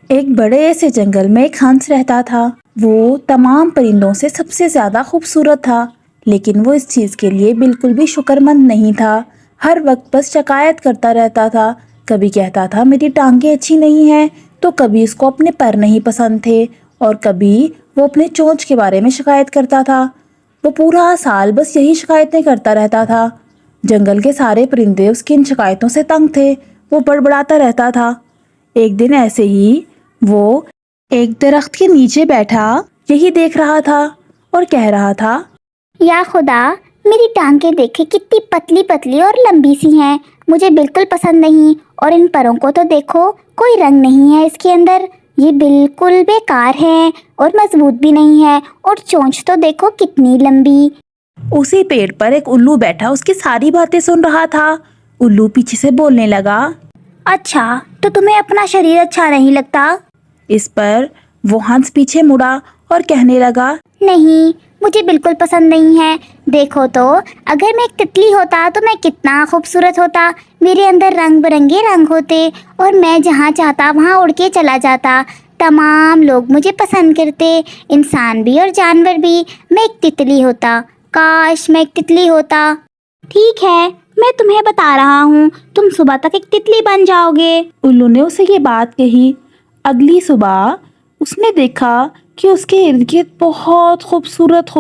ایک بڑے سے جنگل میں ایک ہنس رہتا تھا۔ وہ تمام پرندوں سے سب سے زیادہ خوبصورت تھا، لیکن وہ اس چیز کے لیے بالکل بھی شکر مند نہیں تھا۔ ہر وقت بس شکایت کرتا رہتا تھا۔ کبھی کہتا تھا میری ٹانگیں اچھی نہیں ہیں، تو کبھی اس کو اپنے پر نہیں پسند تھے، اور کبھی وہ اپنے چونچ کے بارے میں شکایت کرتا تھا۔ وہ پورا سال بس یہی شکایتیں کرتا رہتا تھا۔ جنگل کے سارے پرندے اس کی ان شکایتوں سے تنگ تھے۔ وہ بڑبڑاتا رہتا تھا۔ ایک دن ایسے ہی وہ ایک درخت کے نیچے بیٹھا یہی دیکھ رہا تھا اور کہہ رہا تھا، یا خدا، میری ٹانگیں دیکھے کتنی پتلی پتلی اور لمبی سی ہیں، مجھے بالکل پسند نہیں۔ اور ان پروں کو تو دیکھو، کوئی رنگ نہیں ہے اس کے اندر، یہ بالکل بیکار ہے اور مضبوط بھی نہیں ہے، اور چونچ تو دیکھو کتنی لمبی۔ اسی پیڑ پر ایک الو بیٹھا اس کی ساری باتیں سن رہا تھا۔ الو پیچھے سے بولنے لگا، اچھا، تو تمہیں اپنا شریر اچھا نہیں لگتا؟ اس پر وہ ہنس پیچھے مڑا اور کہنے لگا، نہیں، مجھے بالکل پسند نہیں ہے۔ دیکھو تو، اگر میں ایک تتلی ہوتا تو میں کتنا خوبصورت ہوتا، میرے اندر رنگ برنگے رنگ ہوتے، اور میں جہاں چاہتا وہاں اڑ کے چلا جاتا۔ تمام لوگ مجھے پسند کرتے، انسان بھی اور جانور بھی۔ میں ایک تتلی ہوتا، کاش میں ایک تتلی ہوتا۔ ٹھیک ہے، میں تمہیں بتا رہا ہوں، تم صبح تک ایک تتلی بن جاؤ گے۔ الو نے اسے یہ بات کہی۔ اگلی صبح اس نے دیکھا کہ اس کے ارد گرد بہت خوبصورت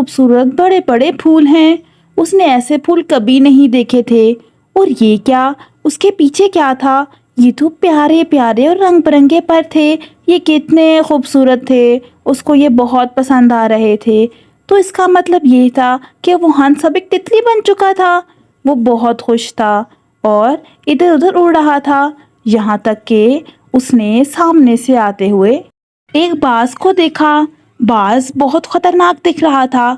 بڑے بڑے پھول ہیں۔ اس نے ایسے پھول کبھی نہیں دیکھے تھے۔ اور یہ کیا، اس کے پیچھے کیا تھا؟ یہ تو پیارے پیارے اور رنگ برنگے پر تھے۔ یہ کتنے خوبصورت تھے، اس کو یہ بہت پسند آ رہے تھے۔ تو اس کا مطلب یہ تھا کہ وہ ہنس اب ایک تتلی بن چکا تھا۔ وہ بہت خوش تھا اور ادھر ادھر اڑ رہا تھا، یہاں تک کہ اس نے سامنے سے آتے ہوئے ایک باز کو دیکھا۔ باز بہت خطرناک دکھ رہا تھا۔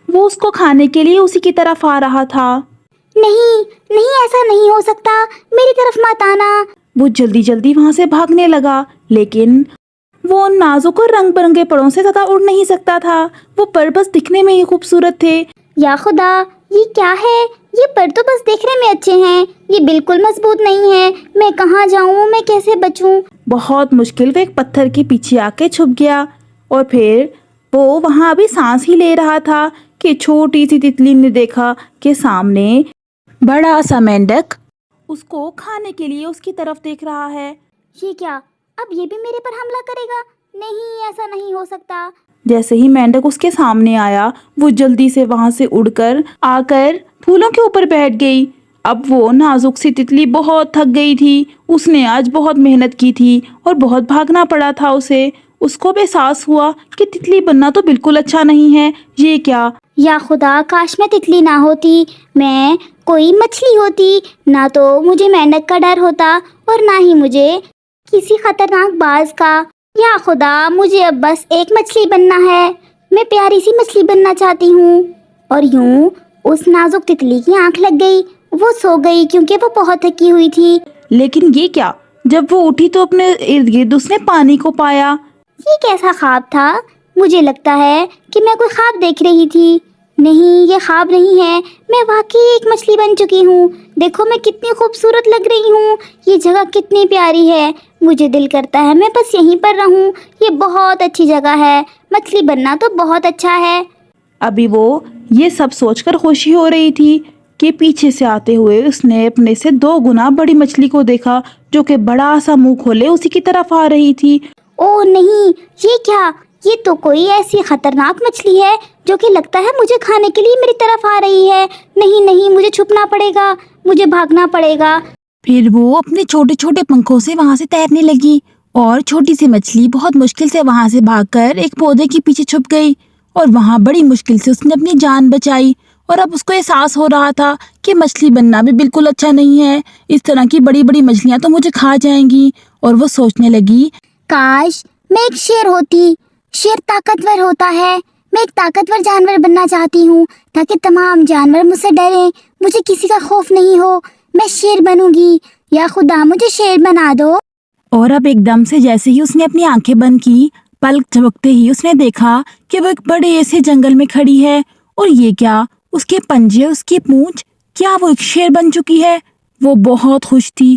وہ اس کو کھانے کے لیے اسی کی طرف آ رہا تھا۔ نہیں نہیں، ایسا نہیں ہو سکتا، میری طرف مت آنا۔ وہ جلدی جلدی وہاں سے بھاگنے لگا، لیکن وہ ان نازک اور رنگ برنگے پروں سے زیادہ اڑ نہیں سکتا تھا۔ وہ پر بس دکھنے میں ہی خوبصورت تھے۔ یا خدا، یہ کیا ہے؟ یہ پر تو بس دیکھنے میں اچھے ہیں، یہ بالکل مضبوط نہیں ہے۔ میں کہاں جاؤں؟ میں کیسے بچوں؟ بہت مشکل وہ ایک پتھر کے پیچھے آ کے چھپ گیا، اور پھر وہ وہاں ابھی سانس ہی لے رہا تھا کہ چھوٹی سی تتلی نے دیکھا کہ سامنے بڑا سا مینڈک اس کو کھانے کے لیے اس کی طرف دیکھ رہا ہے۔ یہ کیا؟ اب یہ بھی میرے پر حملہ کرے گا؟ نہیں، ایسا نہیں ہو سکتا۔ جیسے ہی مینڈک اس کے سامنے آیا، وہ جلدی سے وہاں سے اڑ کر آ کر پھولوں کے اوپر بیٹھ گئی۔ اب وہ نازک سی تتلی بہت تھک گئی تھی۔ اس نے آج بہت محنت کی تھی اور بہت بھاگنا پڑا تھا اسے۔ اس کو بھی احساس ہوا کہ تتلی بننا تو بالکل اچھا نہیں ہے۔ یہ کیا؟ یا خدا، کاش میں تتلی نہ ہوتی، میں کوئی مچھلی ہوتی، نہ تو مجھے مینڈک کا ڈر ہوتا اور نہ ہی مجھے کسی خطرناک باز کا۔ یا خدا، مجھے اب بس ایک مچھلی بننا ہے، میں پیاری سی مچھلی بننا چاہتی ہوں۔ اور یوں اس نازک تتلی کی آنکھ لگ گئی، وہ سو گئی کیونکہ وہ بہت تھکی ہوئی تھی۔ لیکن یہ کیا، جب وہ اٹھی تو اپنے ارد گرد اس نے پانی کو پایا۔ یہ کیسا خواب تھا؟ مجھے لگتا ہے کہ میں کوئی خواب دیکھ رہی تھی۔ نہیں، یہ خواب نہیں ہے، میں واقعی ایک مچھلی بن چکی ہوں۔ دیکھو میں کتنی خوبصورت لگ رہی ہوں، یہ جگہ کتنی پیاری ہے۔ مجھے دل کرتا ہے میں بس یہیں پر رہوں، یہ بہت اچھی جگہ ہے، مچھلی بننا تو بہت اچھا ہے۔ ابھی وہ یہ سب سوچ کر خوشی ہو رہی تھی کہ پیچھے سے آتے ہوئے اس نے اپنے سے 2 گنا بڑی مچھلی کو دیکھا، جو کہ بڑا سا منہ کھولے اسی کی طرف آ رہی تھی۔ اوہ نہیں، یہ کیا؟ یہ تو کوئی ایسی خطرناک مچھلی ہے جو کہ لگتا ہے مجھے کھانے کے لیے میری طرف آ رہی ہے۔ نہیں نہیں، مجھے چھپنا پڑے گا، مجھے بھاگنا پڑے گا۔ پھر وہ اپنے چھوٹے چھوٹے پنکھوں سے وہاں سے تیرنے لگی، اور چھوٹی سی مچھلی بہت مشکل سے وہاں سے بھاگ کر ایک پودے کے پیچھے چھپ گئی، اور وہاں بڑی مشکل سے اس نے اپنی جان بچائی۔ اور اب اس کو احساس ہو رہا تھا کہ مچھلی بننا بھی بالکل اچھا نہیں ہے، اس طرح کی بڑی بڑی مچھلیاں تو مجھے کھا جائیں گی۔ اور وہ سوچنے لگی، کاش میں ایک شیر ہوتی، شیر طاقتور ہوتا ہے، میں ایک طاقتور جانور بننا چاہتی ہوں تاکہ تمام جانور مجھ سے ڈریں، مجھے کسی کا خوف نہیں ہو، میں شیر بنوں گی۔ یا خدا، مجھے شیر بنا دو۔ اور اب ایک دم سے جیسے ہی اس نے اپنی آنکھیں بند کی، پلک جھپکتے ہی اس نے دیکھا کہ وہ ایک بڑے سے جنگل میں کھڑی ہے۔ اور یہ کیا، اس کے پنجے، اس کی پونچھ، کیا وہ ایک شیر بن چکی ہے؟ وہ بہت خوش تھی،